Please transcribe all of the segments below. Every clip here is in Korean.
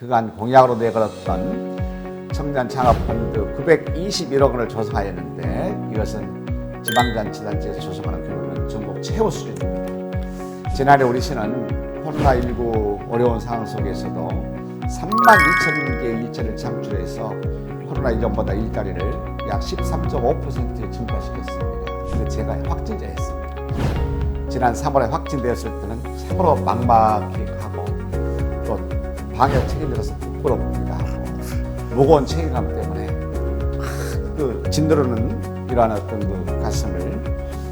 그간 공약으로 내걸었던 청년 창업펀드 921억 원을 조성하였는데 이것은 지방자치단체에서 조성하는 규모는 전국 최고 수준입니다. 지난해 우리 시는 코로나19 어려운 상황 속에서도 32,000개의 일자리를 창출해서 코로나 이전보다 일자리를 약 13.5% 증가시켰습니다. 근데 제가 확진자였습니다. 지난 3월에 확진되었을 때는 참으로 막막하고 또 방역 책임져서 부끄럽기도 하고 무거운 책임감 때문에 그 진도로는 이러한 어떤 그 가슴을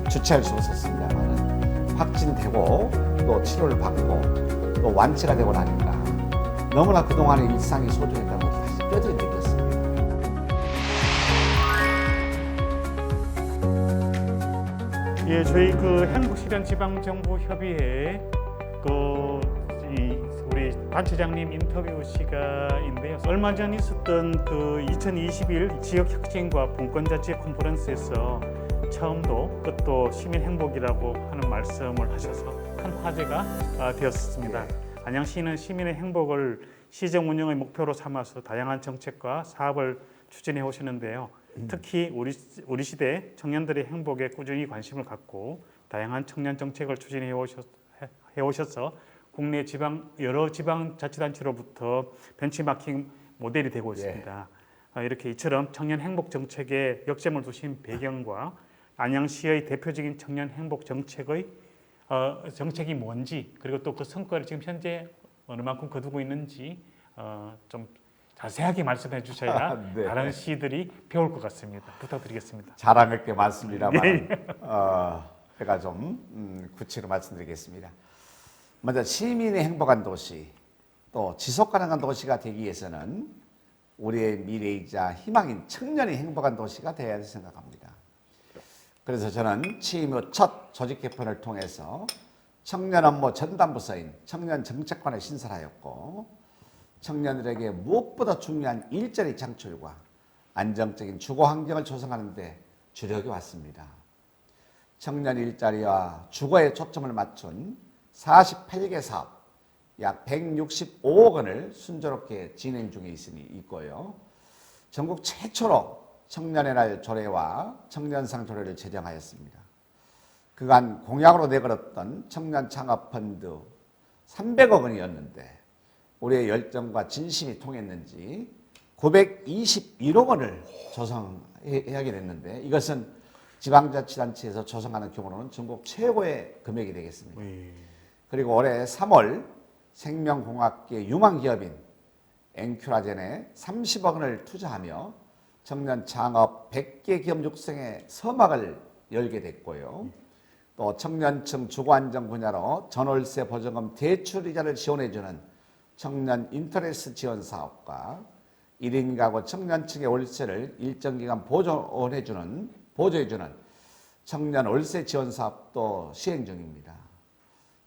주체할 수 없었습니다만 확진되고 또 치료를 받고 또 완치가 되고 나니까 너무나 그동안의 일상이 소중했다고 다시 뼈저리 느꼈습니다. 예, 저희 그 행복실현지방정부협의회 우리 단체장님 인터뷰 시간인데요. 얼마 전 있었던 그 2021 지역혁신과 분권자치 컨퍼런스에서 처음도 끝도 시민 행복이라고 하는 말씀을 하셔서 큰 화제가 되었습니다. 안양시는 시민의 행복을 시정 운영의 목표로 삼아서 다양한 정책과 사업을 추진해 오셨는데요. 특히 우리 시대 청년들의 행복에 꾸준히 관심을 갖고 다양한 청년 정책을 추진해 오셔서 국내 여러 지방자치단체로부터 벤치마킹 모델이 되고 있습니다. 이렇게 이처럼 청년 행복 정책에 역점을 두신 배경과 안양시의 대표적인 청년 행복 정책의 정책이 뭔지 그리고 또 그 성과를 지금 현재 어느 만큼 거두고 있는지 좀 자세하게 말씀해 주셔야 네. 다른 시들이 배울 것 같습니다. 부탁드리겠습니다. 자랑할 게 많습니다만 제가 좀 구체로 말씀드리겠습니다. 먼저 시민의 행복한 도시 또 지속 가능한 도시가 되기 위해서는 우리의 미래이자 희망인 청년이 행복한 도시가 되어야 한다고 생각합니다. 그래서 저는 취임 후 첫 조직 개편을 통해서 청년 업무 전담부서인 청년 정책관을 신설하였고 청년들에게 무엇보다 중요한 일자리 창출과 안정적인 주거 환경을 조성하는 데 주력이 왔습니다. 청년 일자리와 주거에 초점을 맞춘 48개 사업 약 165억 원을 순조롭게 진행 중에 있고요. 전국 최초로 청년의 날 조례와 청년상 조례를 제정하였습니다. 그간 공약으로 내걸었던 청년 창업펀드 300억 원이었는데 우리의 열정과 진심이 통했는지 921억 원을 조성하게 됐는데 이것은 지방자치단체에서 조성하는 규모로는 전국 최고의 금액이 되겠습니다. 그리고 올해 3월 생명공학계 유망기업인 엔큐라젠에 30억 원을 투자하며 청년 창업 100개 기업 육성의 서막을 열게 됐고요. 또 청년층 주거안정 분야로 전월세 보증금 대출이자를 지원해주는 청년 인터레스 지원 사업과 1인 가구 청년층의 월세를 일정 기간 보조해주는 청년 월세 지원 사업도 시행 중입니다.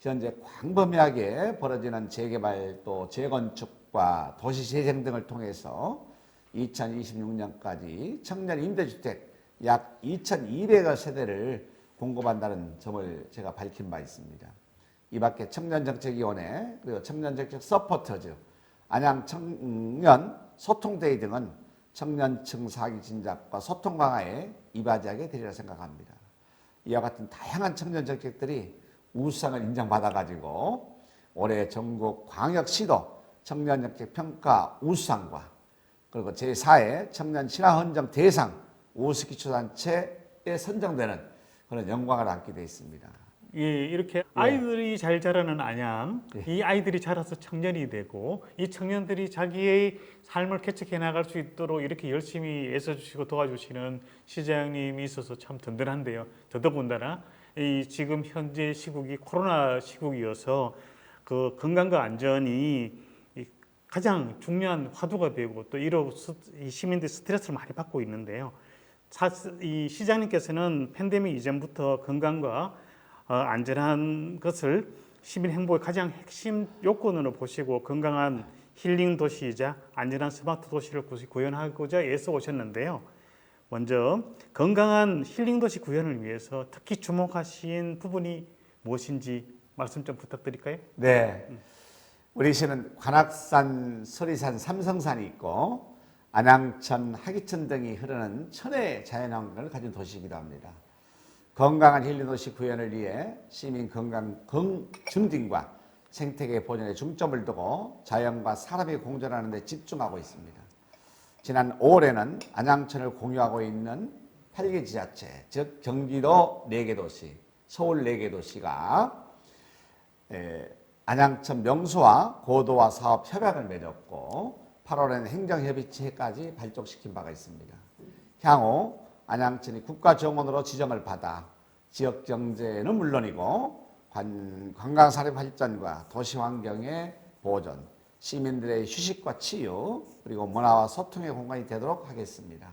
현재 광범위하게 벌어지는 재개발 또 재건축과 도시재생 등을 통해서 2026년까지 청년 임대주택 약 2,200여 세대를 공급한다는 점을 제가 밝힌 바 있습니다. 이 밖에 청년정책위원회 그리고 청년정책 서포터즈, 안양 청년 소통데이 등은 청년층 사기 진작과 소통 강화에 이바지하게 되리라 생각합니다. 이와 같은 다양한 청년정책들이 우수상을 인정받아가지고 올해 전국 광역시도 청년정책 평가 우수상과 그리고 제4회 청년 신화헌정 대상 우수기초단체에 선정되는 그런 영광을 안게 되어 있습니다. 예, 이렇게 아이들이 잘 자라는 안양, 이 아이들이 자라서 청년이 되고 이 청년들이 자기의 삶을 개척해 나갈 수 있도록 이렇게 열심히 애써주시고 도와주시는 시장님이 있어서 참 든든한데요. 더더군다나 이 지금 현재 시국이 코로나 시국이어서 그 건강과 안전이 가장 중요한 화두가 되고 또 이로 시민들이 스트레스를 많이 받고 있는데요. 이 시장님께서는 팬데믹 이전부터 건강과 안전한 것을 시민 행복의 가장 핵심 요건으로 보시고 건강한 힐링 도시이자 안전한 스마트 도시를 구현하고자 애써 오셨는데요. 먼저 건강한 힐링 도시 구현을 위해서 특히 주목하신 부분이 무엇인지 말씀 좀 부탁드릴까요? 네. 우리 시는 관악산, 서리산, 삼성산이 있고 안양천, 하기천 등이 흐르는 천혜의 자연환경을 가진 도시이기도 합니다. 건강한 힐링도시 구현을 위해 시민 건강 증진과 생태계 보존에 중점을 두고 자연과 사람이 공존하는 데 집중하고 있습니다. 지난 5월에는 안양천을 공유하고 있는 8개 지자체, 즉 경기도 4개 도시, 서울 4개 도시가 안양천 명소와 고도화 사업 협약을 맺었고 8월에는 행정협의체까지 발족시킨 바가 있습니다. 향후 안양천이 국가정원으로 지정을 받아 지역경제는 물론이고 관광산업 발전과 도시환경의 보존, 시민들의 휴식과 치유, 그리고 문화와 소통의 공간이 되도록 하겠습니다.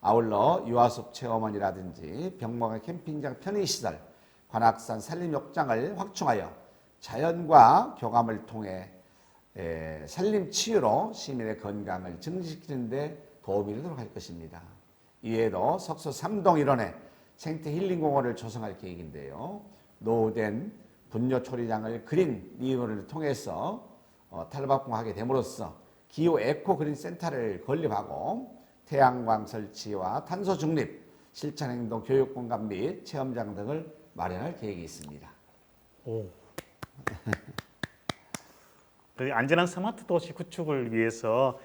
아울러 유아숲 체험원이라든지 병목의 캠핑장 편의시설, 관악산 산림욕장을 확충하여 자연과 교감을 통해 산림치유로 시민의 건강을 증진시키는 데 도움이 되도록 할 것입니다. 이에도 석소 3동 일원에 생태힐링공원을 조성할 계획인데요. 노후된 분뇨초리장을 그린 리뉴얼을 통해서 탈바꿈하게 됨으로써 기후 에코 그린 센터를 건립하고 태양광 설치와 탄소 중립, 실천행동 교육 공간 및 체험장 등을 마련할 계획이 있습니다. 오. 안전한 스마트 도시 구축을 위해서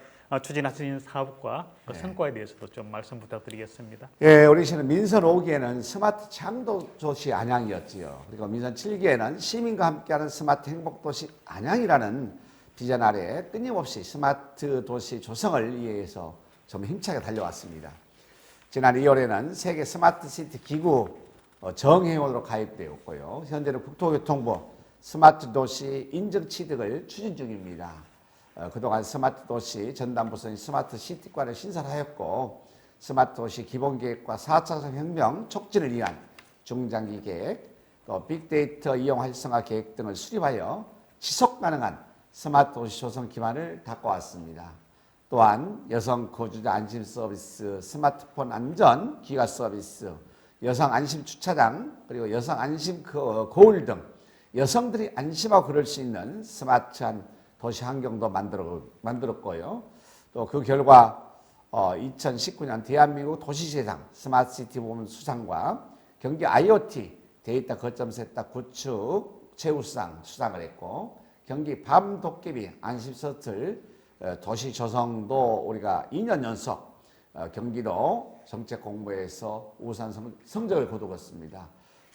추진하시는 사업과 그 성과에 대해서도 좀 말씀 부탁드리겠습니다. 예, 우리 시는 민선 5기에는 스마트 창도 도시 안양이었지요. 그리고 민선 7기에는 시민과 함께하는 스마트 행복도시 안양이라는 비전 아래 끊임없이 스마트 도시 조성을 위해서 좀 힘차게 달려왔습니다. 지난 2월에는 세계 스마트 시티 기구 정회원으로 가입되었고요. 현재는 국토교통부 스마트 도시 인증 취득을 추진 중입니다. 그동안 스마트 도시 전담부서인 스마트 시티과를 신설하였고 스마트 도시 기본계획과 4차선 혁명 촉진을 위한 중장기 계획, 또 빅데이터 이용 활성화 계획 등을 수립하여 지속 가능한 스마트 도시 조성 기반을 닦아왔습니다. 또한 여성 거주자 안심 서비스, 스마트폰 안전 기가 서비스, 여성 안심 주차장, 그리고 여성 안심 거울 등 여성들이 안심하고 그럴 수 있는 스마트한 도시 환경도 만들었고요. 또 그 결과 2019년 대한민국 도시재생 스마트시티 부문 수상과 경기 IoT 데이터 거점 센터 구축 최우수상 수상을 했고 경기 밤도깨비 안심서틀 도시 조성도 우리가 2년 연속 경기도 정책공모에서 우수한 성적을 거두었습니다.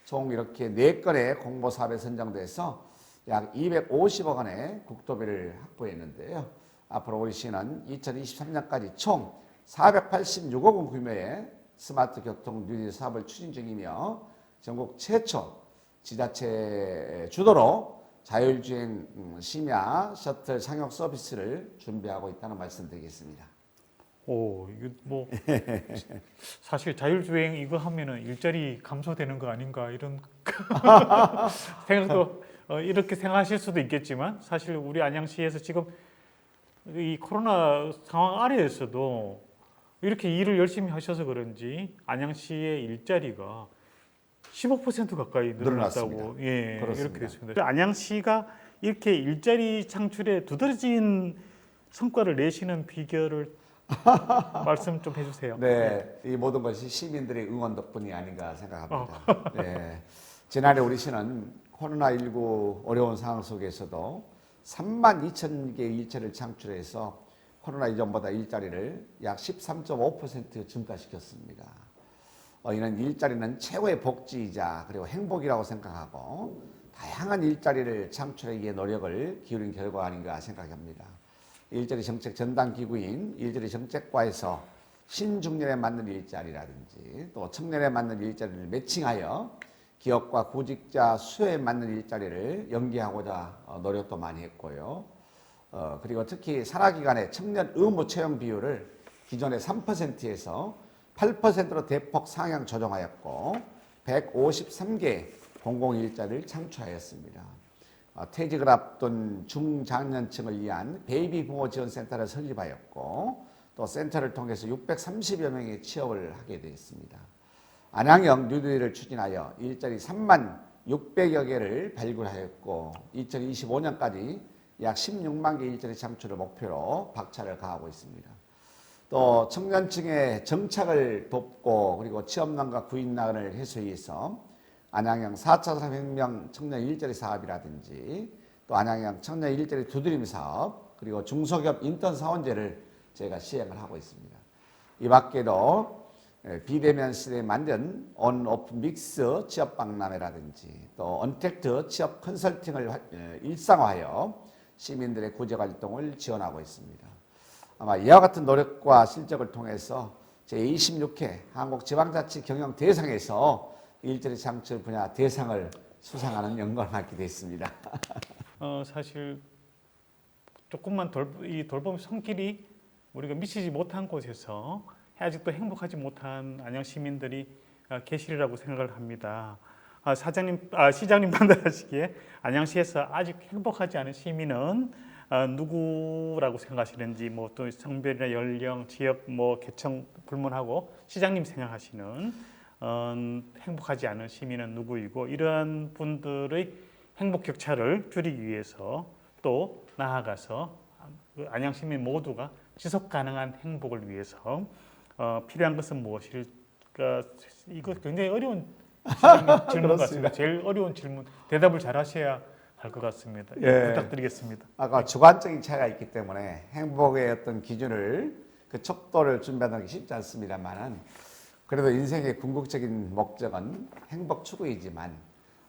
총 이렇게 4건의 공모사업에 선정돼서 약 250억 원의 국토비를 확보했는데요. 앞으로 우리 시는 2023년까지 총 486억 원 규모의 스마트 교통 뉴딜 사업을 추진 중이며 전국 최초 지자체 주도로 자율주행 심야 셔틀 상용 서비스를 준비하고 있다는 말씀드리겠습니다. 오, 이거 뭐 사실 자율주행 이거 하면은 일자리 감소되는 거 아닌가 이런 생각도 이렇게 생각하실 수도 있겠지만 사실 우리 안양시에서 지금 이 코로나 상황 아래에서도 이렇게 일을 열심히 하셔서 그런지 안양시의 일자리가 15% 가까이 늘어났다고 예, 이렇게 됐습니다. 안양시가 이렇게 일자리 창출에 두드러진 성과를 내시는 비결을 말씀 좀 해주세요. 네, 이 모든 것이 시민들의 응원 덕분이 아닌가 생각합니다. 네, 지난해 우리 시는 코로나19 어려운 상황 속에서도 3만 2천 개의 일자리를 창출해서 코로나 이전보다 일자리를 약 13.5% 증가시켰습니다. 이는 일자리는 최고의 복지이자 그리고 행복이라고 생각하고 다양한 일자리를 창출하기 위해 노력을 기울인 결과 아닌가 생각합니다. 일자리 정책 전담 기구인 일자리 정책과에서 신중년에 맞는 일자리라든지 또 청년에 맞는 일자리를 매칭하여 기업과 구직자 수요에 맞는 일자리를 연계하고자 노력도 많이 했고요. 그리고 특히 산하기관의 청년 의무 채용 비율을 기존의 3%에서 8%로 대폭 상향 조정하였고 153개 공공일자리를 창출하였습니다. 퇴직을 앞둔 중장년층을 위한 베이비 부모 지원센터를 설립하였고 또 센터를 통해서 630여 명의 취업을 하게 되었습니다. 안양형 뉴딜을 추진하여 일자리 3만 600여 개를 발굴하였고 2025년까지 약 16만 개 일자리 창출을 목표로 박차를 가하고 있습니다. 또 청년층의 정착을 돕고 그리고 취업난과 구인난을 해소하기 위해서 안양형 4차 산업혁명 청년 일자리 사업이라든지 또 안양형 청년 일자리 두드림 사업 그리고 중소기업 인턴 사원제를 저희가 시행을 하고 있습니다. 이 밖에도 비대면 시대에 만든 온오프 믹스 취업 박람회라든지 또 언택트 취업 컨설팅을 일상화하여 시민들의 구직 활동을 지원하고 있습니다. 아마 이와 같은 노력과 실적을 통해서 제26회 한국지방자치 경영 대상에서 일자리 창출 분야 대상을 수상하는 영광을 받게 됐습니다. 사실 조금만 이 돌봄 손길이 우리가 미치지 못한 곳에서 아직도 행복하지 못한 안양 시민들이 계시리라고 생각을 합니다. 시장님 판단하시기에 안양시에서 아직 행복하지 않은 시민은 누구라고 생각하시는지 뭐 또 성별이나 연령, 지역 뭐 계층 불문하고 시장님 생각하시는 행복하지 않은 시민은 누구이고 이러한 분들의 행복 격차를 줄이기 위해서 또 나아가서 안양 시민 모두가 지속 가능한 행복을 위해서 필요한 것은 무엇일까? 이거 굉장히 어려운 질문 같습니다. 제일 어려운 질문 대답을 잘 하셔야 할 것 같습니다. 예. 부탁드리겠습니다. 아까 주관적인 차이가 있기 때문에 행복의 어떤 기준을 그 척도를 준비하는 게 쉽지 않습니다만은 그래도 인생의 궁극적인 목적은 행복 추구이지만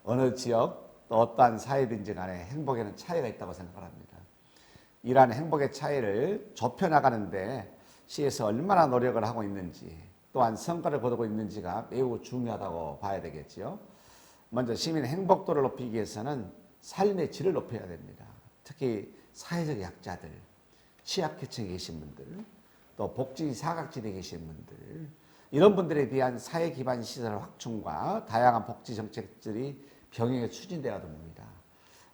어느 지역 또 어떠한 사회든지 간에 행복에는 차이가 있다고 생각합니다. 이러한 행복의 차이를 좁혀나가는데 시에서 얼마나 노력을 하고 있는지 또한 성과를 거두고 있는지가 매우 중요하다고 봐야 되겠죠. 먼저 시민 행복도를 높이기 위해서는 삶의 질을 높여야 됩니다. 특히 사회적 약자들, 취약계층에 계신 분들, 또 복지 사각지대에 계신 분들 이런 분들에 대한 사회 기반 시설 확충과 다양한 복지 정책들이 병행해 추진되어야 됩니다.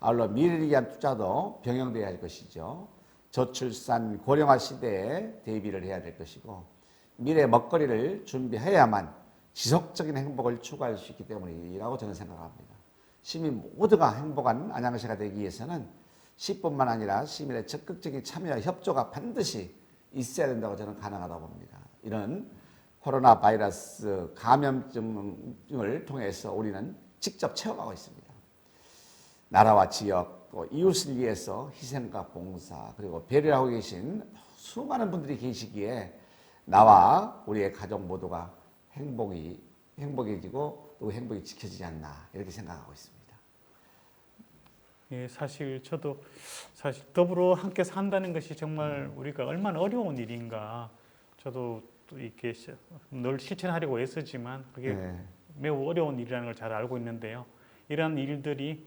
아울러 미래를 위한 투자도 병행되어야 할 것이죠. 저출산 고령화 시대에 대비를 해야 될 것이고 미래 먹거리를 준비해야만 지속적인 행복을 추구할 수 있기 때문이라고 저는 생각합니다. 시민 모두가 행복한 안양시가 되기 위해서는 시뿐만 아니라 시민의 적극적인 참여와 협조가 반드시 있어야 된다고 저는 가능하다고 봅니다. 이런 코로나 바이러스 감염증을 통해서 우리는 직접 체험하고 있습니다. 나라와 지역, 또 이웃을 위해서 희생과 봉사, 그리고 배려하고 계신 수많은 분들이 계시기에 나와 우리의 가족 모두가 행복해지고 또 행복이 지켜지지 않나 이렇게 생각하고 있습니다. 예, 저도 더불어 함께 산다는 것이 정말 우리가 얼마나 어려운 일인가. 저도 또 이렇게 늘 실천하려고 애쓰지만 그게 매우 어려운 일이라는 걸 잘 알고 있는데요. 이러한 일들이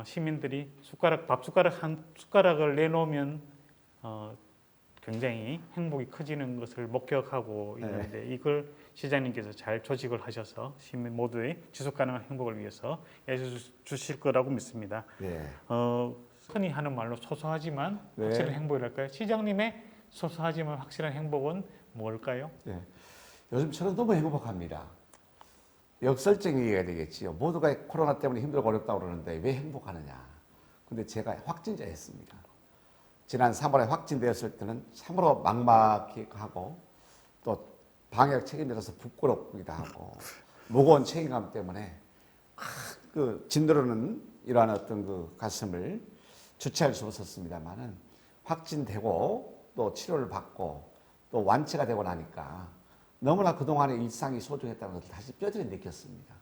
시민들이 밥 숟가락 한 숟가락을 내놓으면 굉장히 행복이 커지는 것을 목격하고 있는데 이걸 시장님께서 잘 조직을 하셔서 시민 모두의 지속 가능한 행복을 위해서 해주실 거라고 믿습니다. 네. 흔히 하는 말로 소소하지만 확실한 행복이랄까요? 시장님의 소소하지만 확실한 행복은 뭘까요? 네. 요즘 저는 너무 행복합니다. 역설적인 얘기가 되겠지요. 모두가 코로나 때문에 힘들고 어렵다고 그러는데 왜 행복하느냐. 근데 제가 확진자였습니다. 지난 3월에 확진되었을 때는 참으로 막막하고 또 방역 책임져서 부끄럽기도 하고 무거운 책임감 때문에 진도로는 이러한 어떤 그 가슴을 주체할 수 없었습니다만은 확진되고 또 치료를 받고 또 완치가 되고 나니까 너무나 그동안의 일상이 소중했다는 것을 다시 뼈저리 느꼈습니다.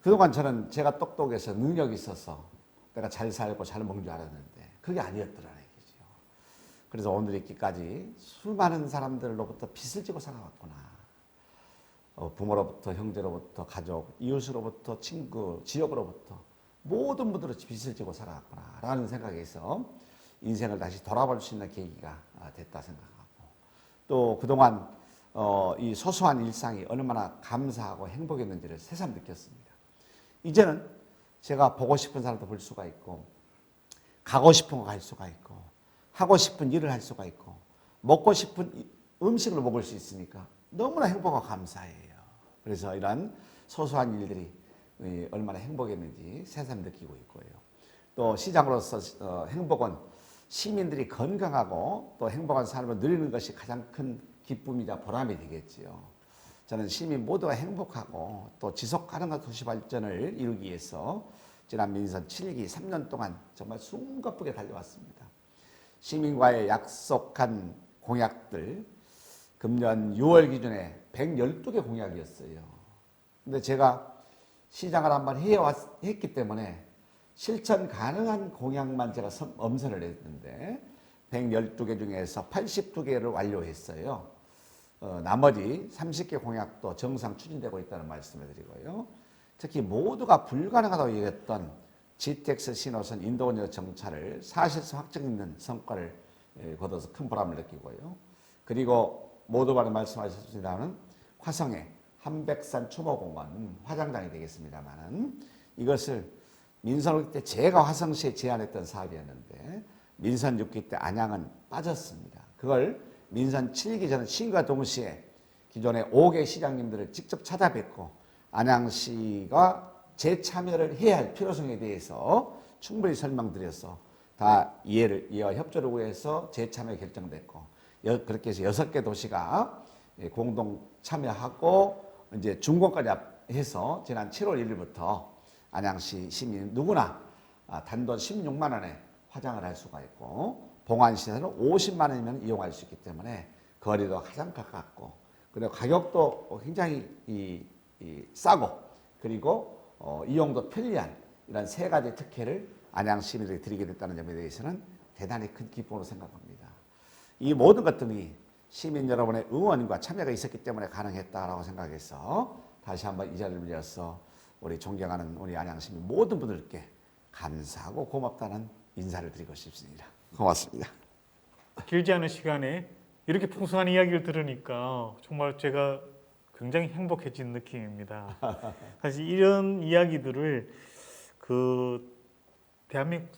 그동안 저는 제가 똑똑해서 능력이 있어서 내가 잘 살고 잘 먹는 줄 알았는데 그게 아니었더라는 얘기죠. 그래서 오늘 있기까지 수많은 사람들로부터 빚을 지고 살아왔구나. 부모로부터 형제로부터 가족, 이웃으로부터 친구, 지역으로부터 모든 분들로 빚을 지고 살아왔구나 라는 생각에서 인생을 다시 돌아볼 수 있는 계기가 됐다 생각하고 또 그동안 이 소소한 일상이 얼마나 감사하고 행복했는지를 새삼 느꼈습니다. 이제는 제가 보고 싶은 사람도 볼 수가 있고 가고 싶은 거 갈 수가 있고 하고 싶은 일을 할 수가 있고 먹고 싶은 음식을 먹을 수 있으니까 너무나 행복하고 감사해요. 그래서 이런 소소한 일들이 얼마나 행복했는지 새삼 느끼고 있고요. 또 시장으로서 행복은 시민들이 건강하고 또 행복한 삶을 누리는 것이 가장 큰 기쁨이자 보람이 되겠지요. 저는 시민 모두가 행복하고 또 지속 가능한 도시 발전을 이루기 위해서 지난 민선 7기 3년 동안 정말 숨가쁘게 달려왔습니다. 시민과의 약속한 공약들 금년 6월 기준에 112개 공약이었어요. 근데 제가 시장을 한번 했기 때문에 실천 가능한 공약만 제가 엄선을 했는데 112개 중에서 82개를 완료했어요. 나머지 30개 공약도 정상 추진되고 있다는 말씀을 드리고요. 특히 모두가 불가능하다고 얘기했던 GTX 신호선 인도운역 정차를 사실상 확정 있는 성과를 거둬서 큰 보람을 느끼고요. 그리고 모두 바로 말씀하셨습니다는 화성의 한백산 추모공원 화장장이 되겠습니다만은 이것을 민선 5기 때 제가 화성시에 제안했던 사업이었는데 민선 6기 때 안양은 빠졌습니다. 그걸 민선 7기 저는 시인과 동시에 기존의 5개 시장님들을 직접 찾아뵙고 안양시가 재참여를 해야 할 필요성에 대해서 충분히 설명드려서 다 이해와 협조를 구해서 재참여 결정됐고 그렇게 해서 6개 도시가 공동 참여하고 이제 준공까지 해서 지난 7월 1일부터 안양시 시민 누구나 단돈 16만 원에 화장을 할 수가 있고 봉안시설은 50만 원이면 이용할 수 있기 때문에 거리도 가장 가깝고 그리고 가격도 굉장히 싸고 그리고 이용도 편리한 이런 세 가지 특혜를 안양 시민들에게 드리게 됐다는 점에 대해서는 대단히 큰 기쁨으로 생각합니다. 이 모든 것들이 시민 여러분의 응원과 참여가 있었기 때문에 가능했다라고 생각해서 다시 한번 이 자리를 빌려서 우리 존경하는 우리 안양 시민 모든 분들께 감사하고 고맙다는 인사를 드리고 싶습니다. 고맙습니다. 길지 않은 시간에 이렇게 풍성한 이야기를 들으니까 정말 제가 굉장히 행복해진 느낌입니다. 사실 이런 이야기들을 대한민국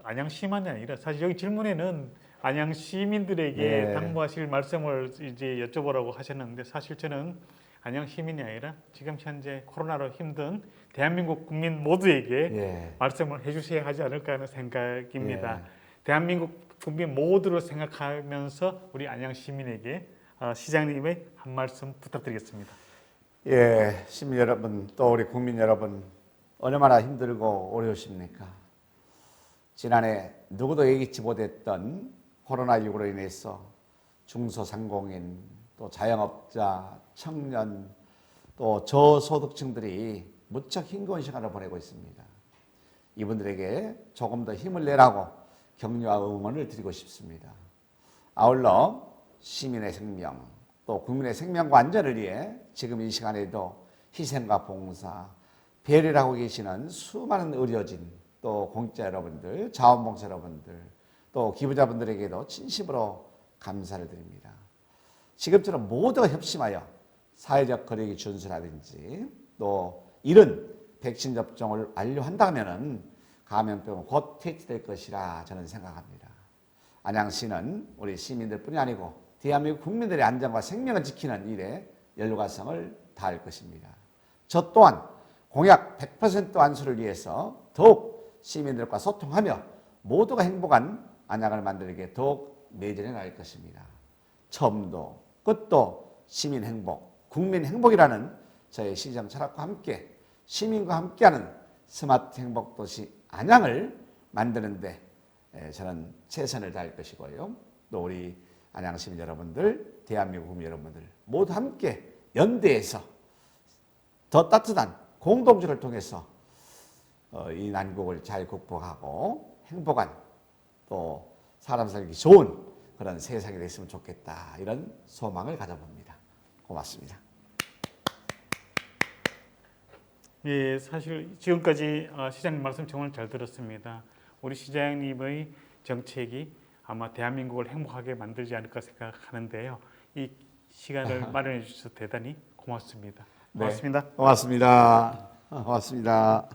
안양시만이 아니라 사실 여기 질문에는 안양 시민들에게 당부하실 말씀을 이제 여쭤보라고 하셨는데 사실 저는 안양 시민이 아니라 지금 현재 코로나로 힘든 대한민국 국민 모두에게 말씀을 해주셔야 하지 않을까 하는 생각입니다. 대한민국 국민 모두를 생각하면서 우리 안양 시민에게 시장님의 한 말씀 부탁드리겠습니다. 예, 시민 여러분 또 우리 국민 여러분 얼마나 힘들고 어려우십니까? 지난해 누구도 예기치 못했던 코로나19로 인해서 중소상공인 또 자영업자, 청년 또 저소득층들이 무척 힘겨운 시간을 보내고 있습니다. 이분들에게 조금 더 힘을 내라고 격려와 응원을 드리고 싶습니다. 아울러 시민의 생명 또 국민의 생명과 안전을 위해 지금 이 시간에도 희생과 봉사, 배려를 하고 계시는 수많은 의료진 또 공직자 여러분들, 자원봉사 여러분들 또 기부자분들에게도 진심으로 감사를 드립니다. 지금처럼 모두가 협심하여 사회적 거리두기 준수라든지 또 이른 백신 접종을 완료한다면 감염병은 곧 퇴치될 것이라 저는 생각합니다. 안양시는 우리 시민들뿐이 아니고 대한민국 국민들의 안전과 생명을 지키는 일에 연루가성을 다할 것입니다. 저 또한 공약 100% 완수를 위해서 더욱 시민들과 소통하며 모두가 행복한 안양을 만들기 더욱 매진해 나갈 것입니다. 처음도 끝도 시민 행복, 국민 행복이라는 저의 시정 철학과 함께 시민과 함께하는 스마트 행복 도시 안양을 만드는데 저는 최선을 다할 것이고요. 또 우리 안양 시민 여러분들, 대한민국 국민 여러분들 모두 함께 연대해서 더 따뜻한 공동체를 통해서 이 난국을 잘 극복하고 행복한 또 사람 살기 좋은 그런 세상이 됐으면 좋겠다 이런 소망을 가져봅니다. 고맙습니다. 예, 사실 지금까지 시장님 말씀 정말 잘 들었습니다. 우리 시장님의 정책이 아마 대한민국을 행복하게 만들지 않을까 생각하는데요. 이 시간을 마련해 주셔서 대단히 고맙습니다. 고맙습니다. 네, 고맙습니다. 고맙습니다.